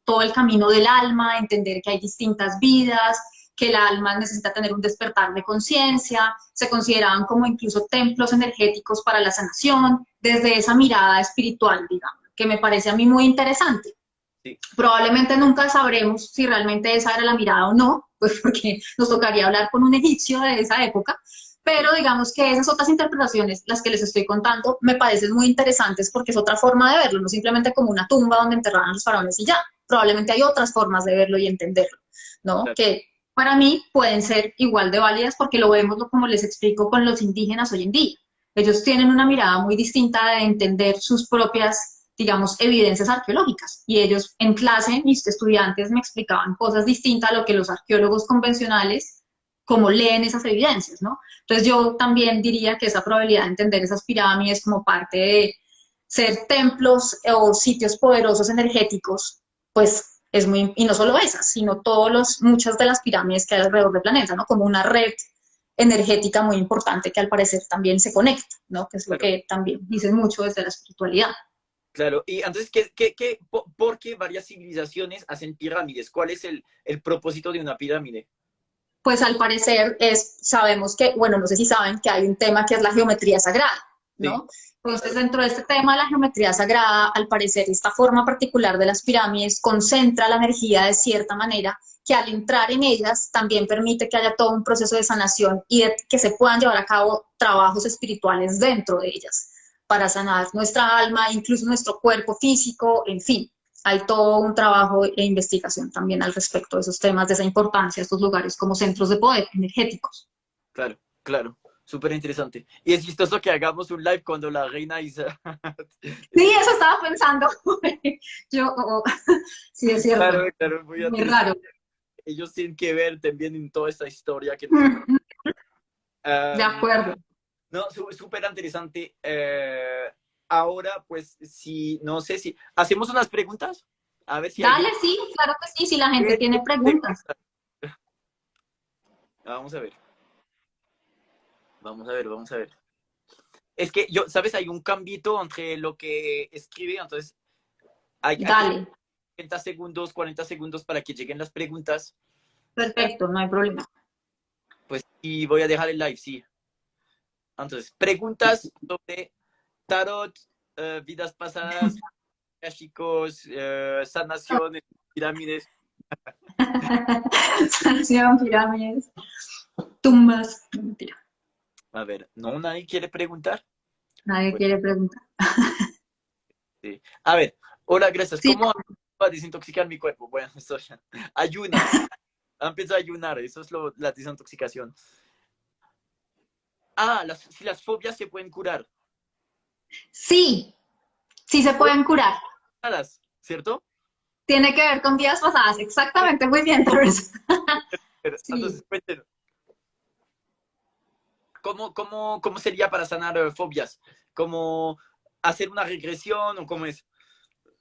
todo el camino del alma, entender que hay distintas vidas, que el alma necesita tener un despertar de conciencia, se consideraban como incluso templos energéticos para la sanación, desde esa mirada espiritual, digamos, que me parece a mí muy interesante. Sí, Probablemente nunca sabremos si realmente esa era la mirada o no, pues porque nos tocaría hablar con un egipcio de esa época, sí, pero digamos que esas otras interpretaciones, las que les estoy contando, me parecen muy interesantes porque es otra forma de verlo, no simplemente como una tumba donde enterraban a los faraones y ya. Probablemente hay otras formas de verlo y entenderlo, ¿no? claro, Que para mí pueden ser igual de válidas porque lo vemos, como les explico, con los indígenas hoy en día. Ellos tienen una mirada muy distinta de entender sus propias, digamos, evidencias arqueológicas. Y ellos en clase, mis estudiantes me explicaban cosas distintas a lo que los arqueólogos convencionales, como leen esas evidencias, ¿no? Entonces yo también diría que esa probabilidad de entender esas pirámides como parte de ser templos o sitios poderosos energéticos, pues es muy, y no solo esas, sino muchas de las pirámides que hay alrededor del planeta, ¿no? Como una red energética muy importante que al parecer también se conecta, ¿no? Que es lo claro, que también dicen mucho desde la espiritualidad. Claro, y entonces, por qué varias civilizaciones hacen pirámides? ¿Cuál es el propósito de una pirámide? Pues al parecer sabemos que, bueno, no sé si saben que hay un tema que es la geometría sagrada, Sí, ¿no? Entonces, dentro de este tema de la geometría sagrada, al parecer, esta forma particular de las pirámides concentra la energía de cierta manera que al entrar en ellas también permite que haya todo un proceso de sanación y que se puedan llevar a cabo trabajos espirituales dentro de ellas para sanar nuestra alma, incluso nuestro cuerpo físico, en fin. Hay todo un trabajo e investigación también al respecto de esos temas, de esa importancia, estos lugares como centros de poder energéticos. claro, claro. Súper interesante. Y es chistoso que hagamos un live cuando la reina Isa... Sí, eso estaba pensando. Yo, sí, es cierto. Claro, claro, muy Muy interesante. raro. Ellos tienen que ver también en toda esta historia que nos... De Um, acuerdo. no, súper interesante. Ahora, pues, si, no sé si... ¿Hacemos unas preguntas? A ver si alguien... Dale, sí, claro que sí, si la gente tiene preguntas. Vamos a ver. Vamos a ver, vamos a ver. Es que yo, ¿sabes? Hay un cambito entre lo que escribe, entonces hay que Dale, 30 segundos, 40 segundos para que lleguen las preguntas. perfecto, no hay problema. Pues, y voy a dejar el live, sí. Entonces, preguntas sobre tarot, vidas pasadas, chicos, sanaciones, pirámides. Sanción, pirámides, tumbas. No, mentira, A ver, ¿no? ¿Nadie quiere preguntar? nadie Pues, quiere preguntar. sí. A ver, hola, gracias. Sí, ¿Cómo a desintoxicar mi cuerpo? Bueno, esto ya. Ayuna. Empiezo a ayunar, eso es la desintoxicación. Ah, si las fobias se pueden curar. sí, sí se pueden curar. Nada, ¿cierto? Tiene que ver con vidas pasadas, exactamente, muy bien, Torres. Sí. Entonces, cuéntenos, ¿cómo sería para sanar fobias? ¿Cómo hacer una regresión o cómo es?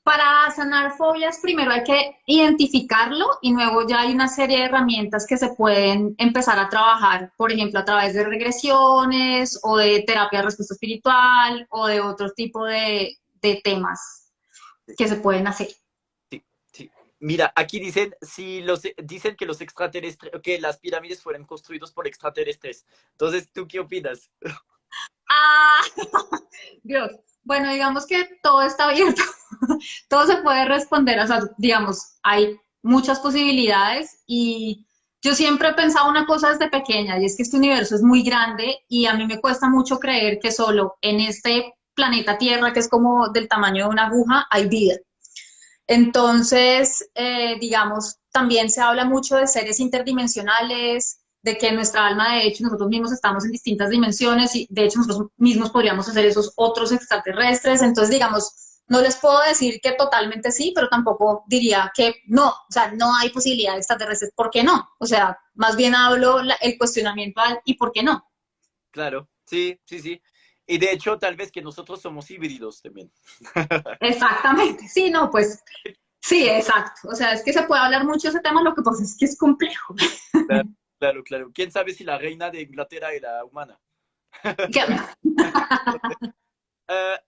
Para sanar fobias, primero hay que identificarlo y luego ya hay una serie de herramientas que se pueden empezar a trabajar, por ejemplo, a través de regresiones o de terapia de respuesta espiritual o de otro tipo de temas que se pueden hacer. Sí, sí. Mira, aquí dicen, si dicen que los extraterrestres, que las pirámides fueron construidos por extraterrestres. Entonces, ¿tú qué opinas? Ah, Dios. Bueno, digamos que todo está abierto, todo se puede responder, o sea, digamos, hay muchas posibilidades y yo siempre he pensado una cosa desde pequeña y es que este universo es muy grande y a mí me cuesta mucho creer que solo en este planeta Tierra, que es como del tamaño de una aguja, hay vida. Entonces, digamos, también se habla mucho de seres interdimensionales, de que nuestra alma, de hecho, nosotros mismos estamos en distintas dimensiones y de hecho nosotros mismos podríamos ser esos otros extraterrestres. Entonces, digamos, no les puedo decir que totalmente sí, pero tampoco diría que no, o sea, no hay posibilidad de extraterrestres. ¿Por qué no? O sea, más bien hablo el cuestionamiento al ¿y por qué no? Claro, sí, sí, sí. Y de hecho, tal vez que nosotros somos híbridos también. Exactamente, sí, no, pues sí, exacto. O sea, es que se puede hablar mucho de ese tema, lo que pasa es que es complejo. Claro, claro, claro. ¿Quién sabe si la reina de Inglaterra era humana? Por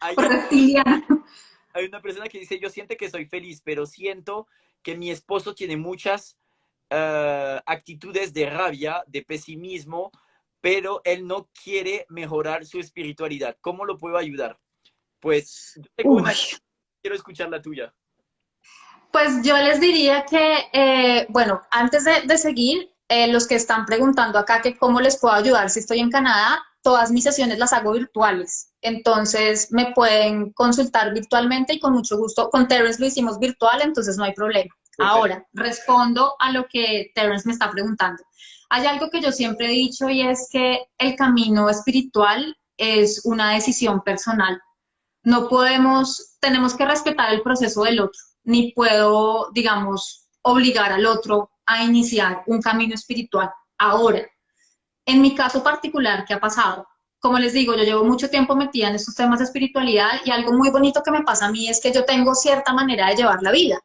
Hay reptiliano. hay una persona que dice, yo siento que soy feliz, pero siento que mi esposo tiene muchas actitudes de rabia, de pesimismo, pero él no quiere mejorar su espiritualidad. ¿Cómo lo puedo ayudar? Pues yo tengo Uy, una, quiero escuchar la tuya. pues yo les diría que, bueno, antes de seguir, los que están preguntando acá que cómo les puedo ayudar si estoy en Canadá, todas mis sesiones las hago virtuales. Entonces me pueden consultar virtualmente y con mucho gusto. Con Terence lo hicimos virtual, entonces no hay problema. Súper. Ahora, respondo a lo que Terence me está preguntando. Hay algo que yo siempre he dicho y es que el camino espiritual es una decisión personal. No podemos, tenemos que respetar el proceso del otro, ni puedo, digamos, obligar al otro a iniciar un camino espiritual. Ahora, en mi caso particular, ¿qué ha pasado? Como les digo, yo llevo mucho tiempo metida en estos temas de espiritualidad y algo muy bonito que me pasa a mí es que yo tengo cierta manera de llevar la vida,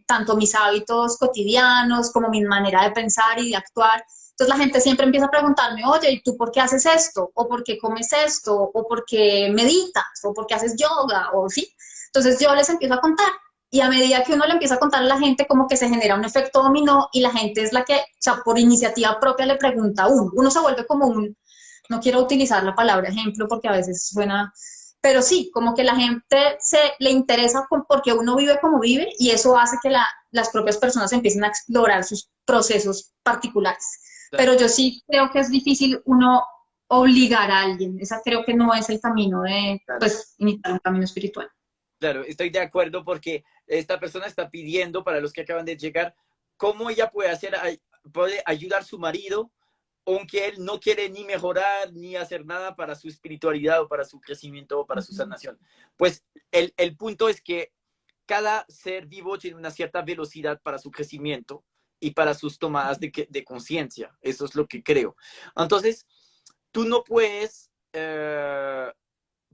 tanto mis hábitos cotidianos como mi manera de pensar y de actuar. Entonces la gente siempre empieza a preguntarme, oye, ¿y tú por qué haces esto? ¿O por qué comes esto? ¿O por qué meditas? ¿O por qué haces yoga? ¿O sí? Entonces yo les empiezo a contar. Y a medida que uno le empieza a contar a la gente, como que se genera un efecto dominó y la gente es la que, o sea, por iniciativa propia le pregunta a uno. Uno se vuelve como un, no quiero utilizar la palabra ejemplo porque a veces suena, pero sí, como que la gente le interesa porque uno vive como vive y eso hace que las propias personas empiecen a explorar sus procesos particulares. Claro, Pero yo sí creo que es difícil uno obligar a alguien. Esa creo que no es el camino de, claro. pues, iniciar un camino espiritual. Claro, estoy de acuerdo porque esta persona está pidiendo para los que acaban de llegar cómo ella puede hacer, puede ayudar a su marido, aunque él no quiere ni mejorar ni hacer nada para su espiritualidad o para su crecimiento o para su sanación. Pues el punto es que cada ser vivo tiene una cierta velocidad para su crecimiento y para sus tomadas de conciencia. Eso es lo que creo. Entonces, tú no puedes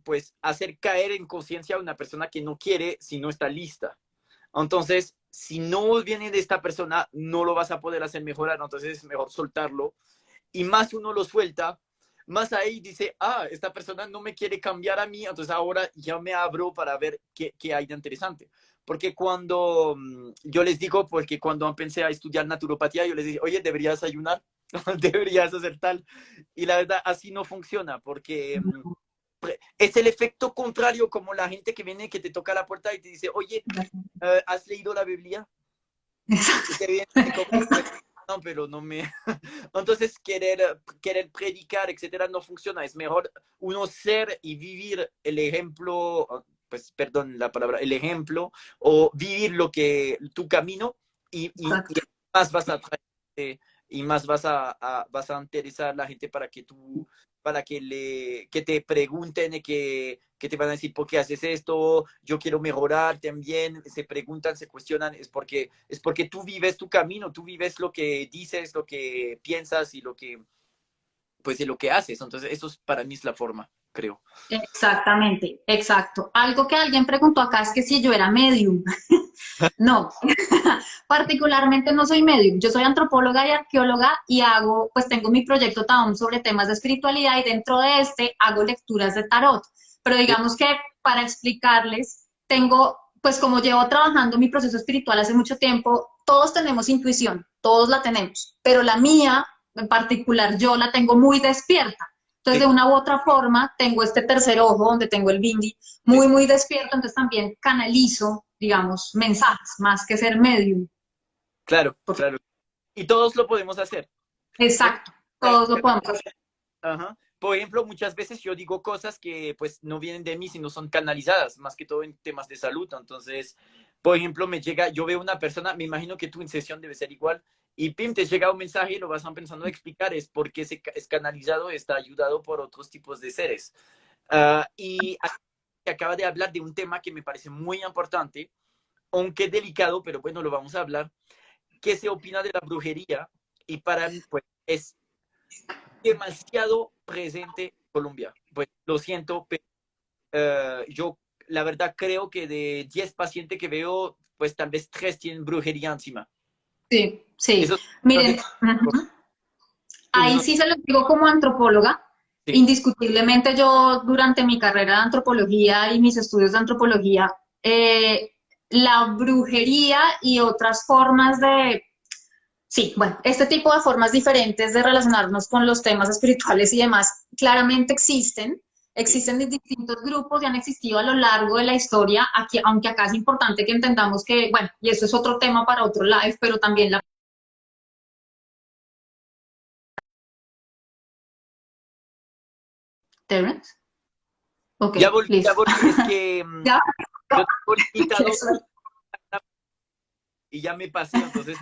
pues hacer caer en conciencia a una persona que no quiere si no está lista. Entonces, si no viene de esta persona, no lo vas a poder hacer mejorar, entonces es mejor soltarlo. Y más uno lo suelta, más ahí dice, ah, esta persona no me quiere cambiar a mí, entonces ahora ya me abro para ver qué hay de interesante. Porque cuando yo les digo, porque cuando empecé a estudiar naturopatía, yo les dije, oye, deberías ayunar, deberías hacer tal. Y la verdad, así no funciona, porque es el efecto contrario, como la gente que viene, que te toca la puerta y te dice, oye, ¿has leído la Biblia? Y te viene como, pues, no, pero no me... Entonces, querer predicar, etcétera, no funciona. Es mejor uno ser y vivir el ejemplo, pues, perdón la palabra, el ejemplo, o vivir tu camino y más vas a traer, y más vas a interesar a la gente para que tú para que te pregunten y que te van a decir por qué haces esto, yo quiero mejorar también, se preguntan, se cuestionan, es porque tú vives tu camino, tú vives lo que dices, lo que piensas y pues de lo que haces. Entonces, eso para mí es la forma, creo. Exactamente, exacto. Algo que alguien preguntó acá es que si yo era medium. No, particularmente no soy medium. Yo soy antropóloga y arqueóloga y hago, pues tengo mi proyecto TAOM sobre temas de espiritualidad y dentro de este hago lecturas de tarot. Pero Sí, digamos que para explicarles, tengo, pues como llevo trabajando mi proceso espiritual hace mucho tiempo, todos tenemos intuición, todos la tenemos, pero la mía en particular yo la tengo muy despierta. Entonces, de sí, una u otra forma, tengo este tercer ojo donde tengo el bindi sí. muy, muy despierto, entonces también canalizo, digamos, mensajes, más que ser medium. Claro, claro. Y todos lo podemos hacer. Porque, Exacto, todos lo podemos hacer. ajá. Por ejemplo, muchas veces yo digo cosas que pues no vienen de mí, sino son canalizadas, más que todo en temas de salud. Entonces, por ejemplo, yo veo una persona, me imagino que tú en sesión debe ser igual, y pim, te llega un mensaje y lo vas empezando a explicar, es porque es canalizado, está ayudado por otros tipos de seres. Y acaba de hablar de un tema que me parece muy importante, aunque delicado, pero bueno, lo vamos a hablar. ¿Qué se opina de la brujería? Y para mí, pues, es demasiado presente en Colombia. Pues lo siento, pero yo la verdad creo que de 10 pacientes que veo, pues tal vez 3 tienen brujería encima. Sí, sí. Eso no Miren, sé, tú ahí no, sí se lo digo como antropóloga. sí, Indiscutiblemente yo durante mi carrera de antropología y mis estudios de antropología, la brujería y otras formas de, sí, bueno, este tipo de formas diferentes de relacionarnos con los temas espirituales y demás claramente existen, sí, existen en distintos grupos y han existido a lo largo de la historia, aquí, aunque acá es importante que entendamos que, bueno, y eso es otro tema para otro live, pero también la... Terence, ok, ya listo. volví, es que Ya, yo tengo qué limitado suerte. y ya me pasé, entonces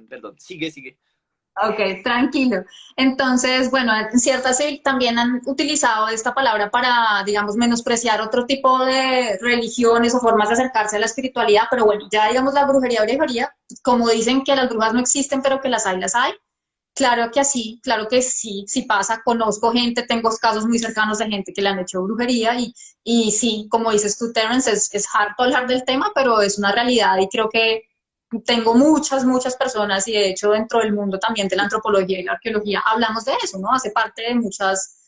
perdón, sigue. Ok, tranquilo. Entonces, bueno, en ciertas también han utilizado esta palabra para, digamos, menospreciar otro tipo de religiones o formas de acercarse a la espiritualidad, pero bueno, ya digamos la brujería, como dicen que las brujas no existen, pero que las hay. Claro que así, claro que sí, sí pasa. Conozco gente, tengo casos muy cercanos de gente que le han hecho brujería y sí, como dices tú, Terence, es harto hablar del tema, pero es una realidad y creo que tengo muchas, muchas personas y de hecho dentro del mundo también de la antropología y la arqueología hablamos de eso, ¿no? Hace parte de muchas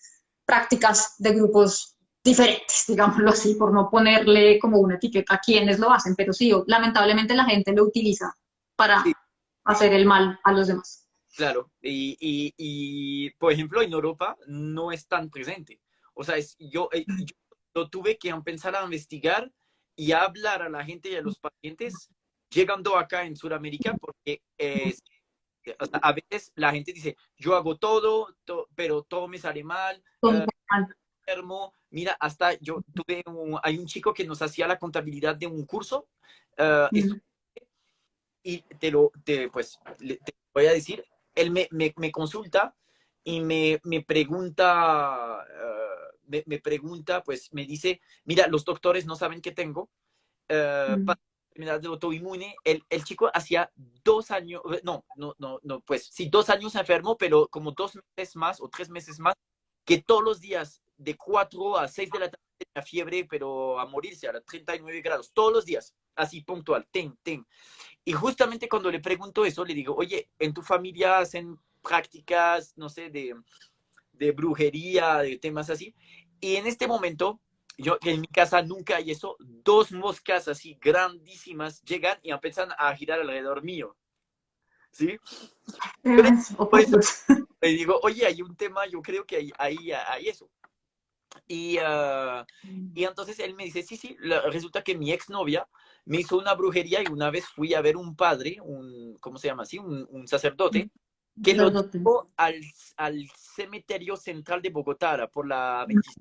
prácticas de grupos diferentes, digámoslo así, por no ponerle como una etiqueta a quienes lo hacen, pero sí, lamentablemente la gente lo utiliza para Sí, hacer el mal a los demás. claro. Por ejemplo, en Europa no es tan presente. O sea, yo lo tuve que empezar a investigar y a hablar a la gente y a los pacientes llegando acá en Sudamérica, porque o sea, a veces la gente dice, yo hago pero todo me sale mal, enfermo. Mira, hasta yo hay un chico que nos hacía la contabilidad de un curso, Mm. y te voy a decir, él me consulta y me pregunta, me pregunta, pues me dice, mira, los doctores no saben qué tengo, Mm. para enfermedad de autoinmune. El chico hacía 2 años, no, pues sí, 2 años enfermo, pero como 2 meses más o 3 meses más, que todos los días de 4 a 6 de la tarde tenía fiebre, pero a morirse a las 39 grados, todos los días, así puntual, ten. Y justamente cuando le pregunto eso, le digo, oye, ¿en tu familia hacen prácticas, no sé, de brujería, de temas así? Y en este momento, yo en mi casa nunca hay eso, 2 moscas así grandísimas llegan y empiezan a girar alrededor mío, ¿sí? Por Oh, eso Dios. le digo, oye, hay un tema, yo creo que hay eso. Y entonces él me dice, sí, resulta que mi exnovia me hizo una brujería y una vez fui a ver un padre, ¿cómo se llama así? Un sacerdote, que lo Sacerdote. llevó al cementerio central de Bogotá, por la 26.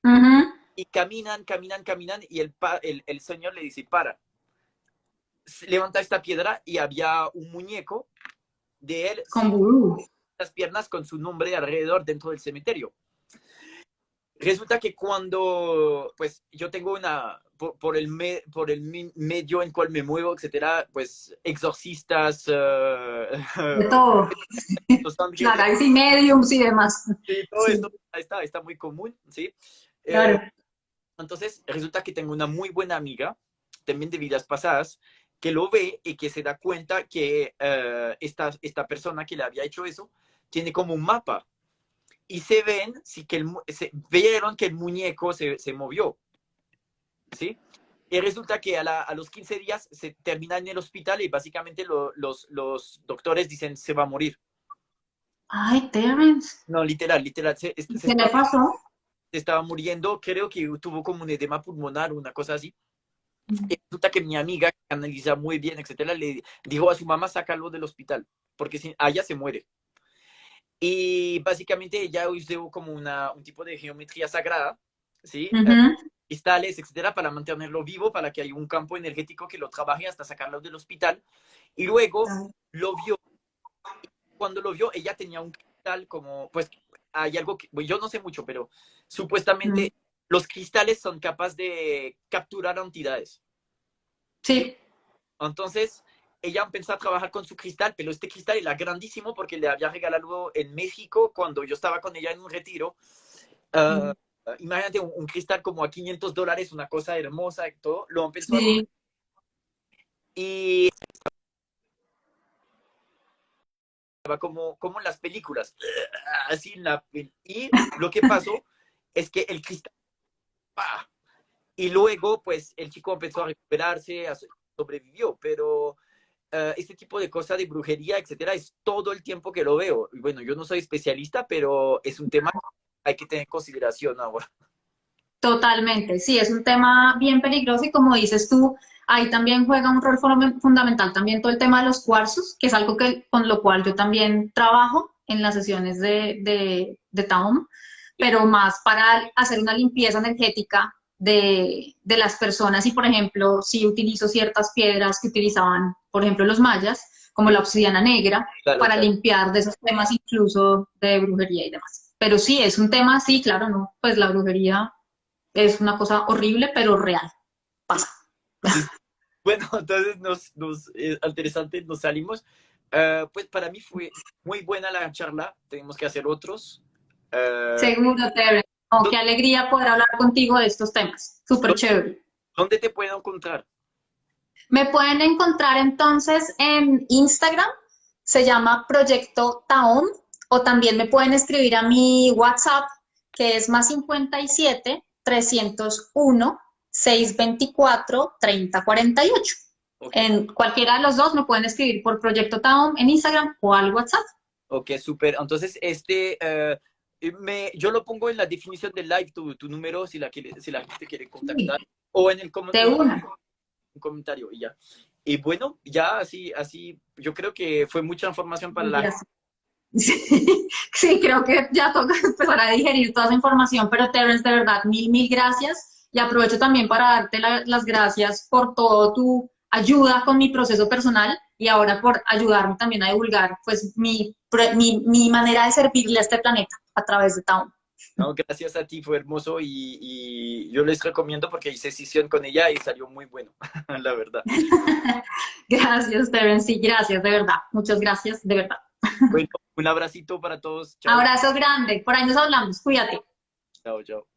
Ujú. Y caminan, y el señor le dice, para, levanta esta piedra, y había un muñeco de él Con sin vudú. las piernas con su nombre alrededor dentro del cementerio. Resulta que cuando, pues, yo tengo por el medio en cual me muevo, etcétera, pues, exorcistas, De todo. los Claro, ángeles, hay sí mediums y demás. y todo Sí, esto está muy común, ¿sí? Eh, claro. entonces, resulta que tengo una muy buena amiga, también de vidas pasadas, que lo ve y que se da cuenta que esta persona que le había hecho eso tiene como un mapa. Y sí, vieron que el muñeco se movió, ¿sí? Y resulta que a los 15 días se termina en el hospital y básicamente los doctores dicen se va a morir. Ay, Terence, No, literal, ¿qué le pasó? se estaba muriendo, creo que tuvo como un edema pulmonar, una cosa así. Y resulta que mi amiga, que analiza muy bien, etcétera, le dijo a su mamá, sácalo del hospital, porque si allá se muere. Y básicamente ella usó como un tipo de geometría sagrada, ¿sí? Ujú. Cristales, etcétera, para mantenerlo vivo, para que haya un campo energético que lo trabaje hasta sacarlo del hospital. Y luego lo vio. Cuando lo vio, ella tenía un cristal como, pues, hay algo que, bueno, yo no sé mucho, pero Mm. supuestamente los cristales son capaces de capturar entidades, ¿sí? Sí. Entonces, ella empezó a trabajar con su cristal, pero este cristal era grandísimo porque le había regalado en México cuando yo estaba con ella en un retiro. Uh, Imagínate un cristal como a $500, una cosa hermosa y todo. Lo empezó a Sí. y estaba como en las películas, así y lo que pasó es que el cristal, ¡pah! Y luego pues el chico empezó a recuperarse, sobrevivió, pero este tipo de cosas de brujería, etcétera, es todo el tiempo que lo veo. Y bueno, yo no soy especialista, pero es un tema que hay que tener en consideración ahora. Totalmente, sí, es un tema bien peligroso y como dices tú, ahí también juega un rol fundamental también todo el tema de los cuarzos, que es algo que, con lo cual yo también trabajo en las sesiones de Taom, pero más para hacer una limpieza energética de las personas y, por ejemplo, si utilizo ciertas piedras que utilizaban, por ejemplo, los mayas, como Sí, la obsidiana negra, claro, para claro. limpiar de esos temas incluso de brujería y demás. Pero sí, es un tema, sí, claro, ¿no? Pues la brujería es una cosa horrible, pero real. Pasa. Listo. Bueno, entonces interesante, nos salimos. Pues para mí fue muy buena la charla. Tenemos que hacer otros. Uh, Seguro, Tere. Oh, qué alegría poder hablar contigo de estos temas. Súper chévere. ¿Dónde te puedo encontrar? Me pueden encontrar entonces en Instagram, se llama Proyecto Taom, o también me pueden escribir a mi WhatsApp, que es +57 301 624 3048. Ok, En cualquiera de los dos me pueden escribir por Proyecto Taom en Instagram o al WhatsApp. ok, súper. Entonces, yo lo pongo en la definición del live, tu número, si la gente quiere Sí, contactar, o en de una. un comentario y ya. Y bueno, ya así, yo creo que fue mucha información para la gente. Gracias. Sí, sí, creo que ya toca empezar a digerir toda esa información, pero Terence, de verdad, mil gracias. Y aprovecho también para darte las gracias por todo tu ayuda con mi proceso personal y ahora por ayudarme también a divulgar pues mi manera de servirle a este planeta a través de Town. No, gracias a ti, fue hermoso y yo les recomiendo porque hice sesión con ella y salió muy bueno, la verdad. Gracias, Terence, sí, gracias, de verdad. Muchas gracias, de verdad. Bueno, un abracito para todos. Chao, Abrazo grande, por ahí nos hablamos, cuídate. chao, chao.